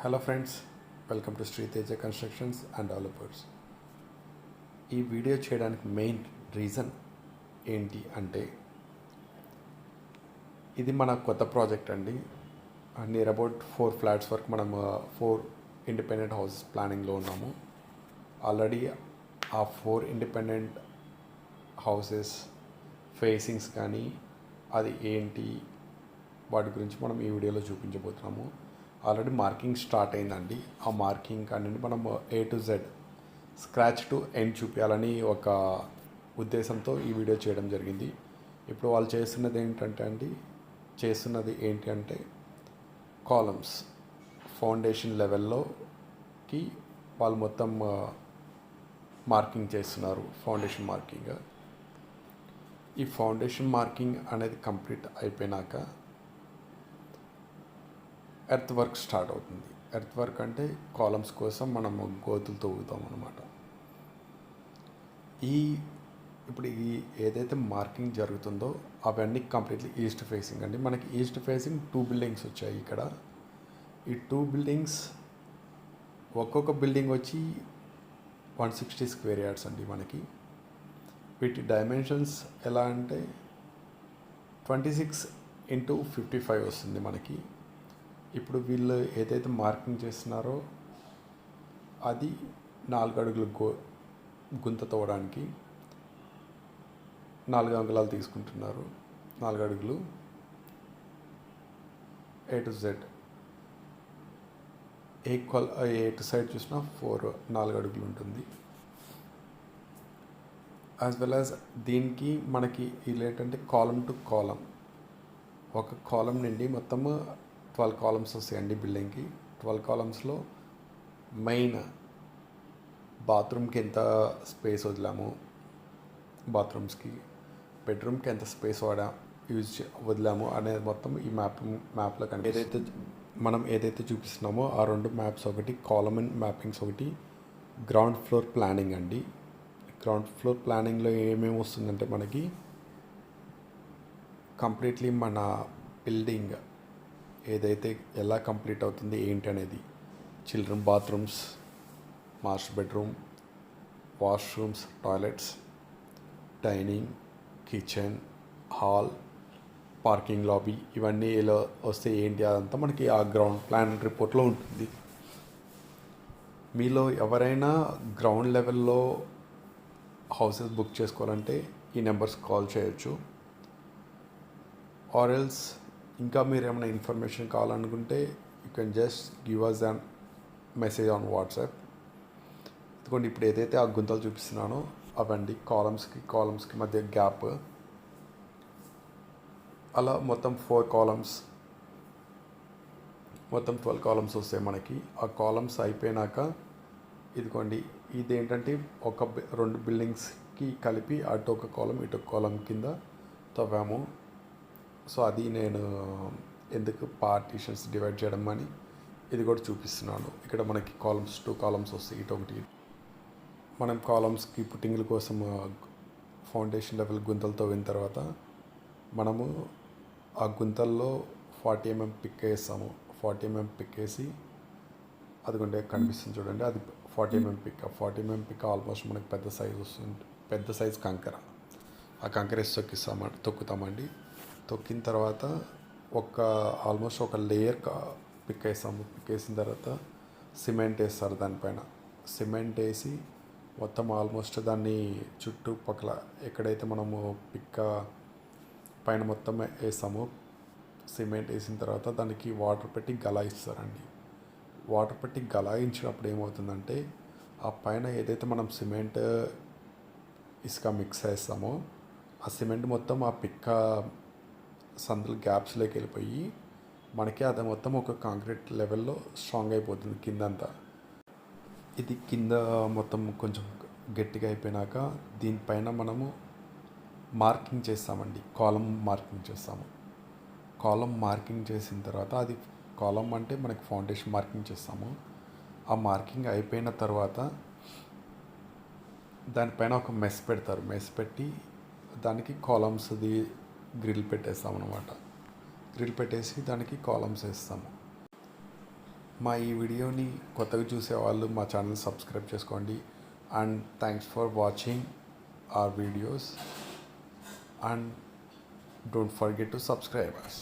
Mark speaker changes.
Speaker 1: Hello friends, welcome to Teja Constructions and Developers. ఈ video చేయడానికి main reason ఏంటి అంటే ఇది మన కొత్త ప్రాజెక్ట్ అండి. నియర్ అబౌట్ 4 ఫ్లాట్స్ వరకు మనం 4 ఇండిపెండెంట్ హౌసెస్ ప్లానింగ్లో ఉన్నాము. ఆల్రెడీ ఆ 4 ఇండిపెండెంట్ హౌసెస్ ఫేసింగ్స్ కానీ అది ఏంటి వాటి గురించి మనం ఈ వీడియోలో చూపించబోతున్నాము. ఆల్రెడీ మార్కింగ్ స్టార్ట్ అయిందండి. ఆ మార్కింగ్ కానీ మనం A to Z scratch to end చూపించాలని ఒక ఉద్దేశంతో ఈ వీడియో చేయడం జరిగింది. ఇప్పుడు వాళ్ళు చేస్తున్నది ఏంటి అంటే కాలమ్స్ ఫౌండేషన్ లెవెల్లోకి వాళ్ళు మొత్తం మార్కింగ్ చేస్తున్నారు. ఫౌండేషన్ మార్కింగ్, ఈ ఫౌండేషన్ మార్కింగ్ అనేది కంప్లీట్ అయిపోయినాక ఎర్త్ వర్క్ స్టార్ట్ అవుతుంది. ఎర్త్ వర్క్ అంటే కాలమ్స్ కోసం మనం గోతులు తవ్వుతాం అన్నమాట. ఇప్పుడు ఏదైతే మార్కింగ్ జరుగుతుందో అవన్నీ కంప్లీట్లీ ఈస్ట్ ఫేసింగ్ అండి. మనకి ఈస్ట్ ఫేసింగ్ 2 బిల్డింగ్స్ వచ్చాయి ఇక్కడ. ఈ 2 బిల్డింగ్స్ ఒక్కొక్క బిల్డింగ్ వచ్చి 160 స్క్వేర్ యార్డ్స్ అండి. మనకి వీటి డైమెన్షన్స్ ఎలా అంటే 26x55 వస్తుంది మనకి. ఇప్పుడు వీళ్ళు ఏదైతే మార్కింగ్ చేస్తున్నారో అది 4 అడుగులు గుంత తవ్వడానికి 4 అంగుళాలు తీసుకుంటున్నారు. 4 అడుగులు A to Z A to side చూసినా 4 అడుగులు ఉంటుంది. యాజ్ వెల్ యాజ్ దీనికి మనకి ఇలా ఏంటంటే కాలమ్ టు కాలమ్, ఒక కాలమ్ నుండి మొత్తము 12 కాలమ్స్ వస్తాయండి బిల్డింగ్కి. 12 కాలమ్స్లో మెయిన్ బాత్రూమ్కి ఎంత స్పేస్ వదిలాము, బాత్రూమ్స్కి బెడ్రూమ్కి ఎంత స్పేస్ వదిలాము అనేది మొత్తం ఈ మ్యాప్లో కనిపిస్తుంది. ఏదైతే చూపిస్తున్నామో ఆ 2 మ్యాప్స్, ఒకటి కాలమ్ అండ్ మ్యాపింగ్స్, ఒకటి గ్రౌండ్ ఫ్లోర్ ప్లానింగ్ అండి. గ్రౌండ్ ఫ్లోర్ ప్లానింగ్లో ఏమేమి వస్తుందంటే మనకి కంప్లీట్లీ మన బిల్డింగ్ ఏదైతే ఎలా కంప్లీట్ అవుతుంది ఏంటి అనేది, children bathrooms, master bedroom, washrooms, toilets, dining, kitchen, hall, parking lobby, ఇవన్నీ ఎలా వస్తే ఏంటి అదంతా మనకి ఆ గ్రౌండ్ ప్లాన్ రిపోర్ట్లో ఉంటుంది. మీలో ఎవరైనా గ్రౌండ్ లెవెల్లో హౌసెస్ బుక్ చేసుకోవాలంటే ఈ నెంబర్స్ కాల్ చేయొచ్చు. ఆర్ ఎల్స్ ఇంకా మీరు ఏమైనా ఇన్ఫర్మేషన్ కావాలనుకుంటే you can just give us an message on WhatsApp. ఎందుకంటే ఇప్పుడు ఏదైతే ఆ గుంతలు చూపిస్తున్నానో అవండి కాలమ్స్కి మధ్య గ్యాప్, అలా మొత్తం 4 కాలమ్స్, మొత్తం 12 కాలమ్స్ వస్తాయి మనకి. ఆ కాలమ్స్ అయిపోయినాక ఇదిగోండి ఇదేంటంటే 2 బిల్డింగ్స్కి కలిపి అటు ఒక కాలం ఇటు ఒక కాలం కింద తవ్వాము. సో అది నేను ఎందుకు పార్టీషన్స్ డివైడ్ చేయడం అని ఇది కూడా చూపిస్తున్నాను. ఇక్కడ మనకి 2 కాలమ్స్ వస్తాయి, ఇటు ఒకటి. మనం కాలమ్స్కి పుట్టింగ్ల కోసం ఫౌండేషన్ లెవెల్ గుంతలు తవ్విన తర్వాత మనము ఆ గుంతల్లో 40 mm పిక్ వేస్తాము. 40 mm పిక్ వేసి అదిగోండి కనిపిస్తుంది చూడండి, అది 40 mm పిక్. ఆ 40 mm పిక్ ఆల్మోస్ట్ మనకి పెద్ద సైజ్ వస్తుంది. పెద్ద సైజ్ కంకర, ఆ కంకర వేసి తొక్కుతామండి. తొక్కిన తర్వాత ఆల్మోస్ట్ ఒక లేయర్ పిక్ వేస్తాము. పిక్ వేసిన తర్వాత సిమెంట్ వేస్తారు దానిపైన. సిమెంట్ వేసి మొత్తం ఆల్మోస్ట్ దాన్ని చుట్టుపక్కల ఎక్కడైతే మనము పిక్క పైన మొత్తం వేస్తామో సిమెంట్ వేసిన తర్వాత దానికి వాటర్ పెట్టి గలాయిస్తారండి. వాటర్ పెట్టి గలాయించినప్పుడు ఏమవుతుందంటే ఆ పైన ఏదైతే మనం సిమెంట్ ఇసుక మిక్స్ చేస్తామో ఆ సిమెంట్ మొత్తం ఆ పిక్క సందులు గ్యాప్స్లోకి వెళ్ళిపోయి మనకి అది మొత్తం ఒక కాంక్రీట్ లెవెల్లో స్ట్రాంగ్ అయిపోతుంది కిందంతా. ఇది కింద మొత్తం కొంచెం గట్టిగా అయిపోయినాక దీనిపైన మనము మార్కింగ్ చేస్తామండి. కాలం మార్కింగ్ చేస్తాము. కాలం మార్కింగ్ చేసిన తర్వాత అది కాలం అంటే మనకి ఫౌండేషన్ మార్కింగ్ చేస్తాము. ఆ మార్కింగ్ అయిపోయిన తర్వాత దానిపైన ఒక మెస్ పెడతారు. మెస్ పెట్టి దానికి కాలమ్స్ది గ్రిల్ పెట్టేస్తాం అన్నమాట. గ్రిల్ పెట్టేసి దానికి కాలమ్స్ వేస్తాము. మా ఈ వీడియోని కొత్తగా చూసే వాళ్ళు మా ఛానల్ సబ్స్క్రైబ్ చేసుకోండి. And thanks for watching our videos and don't forget to subscribe us.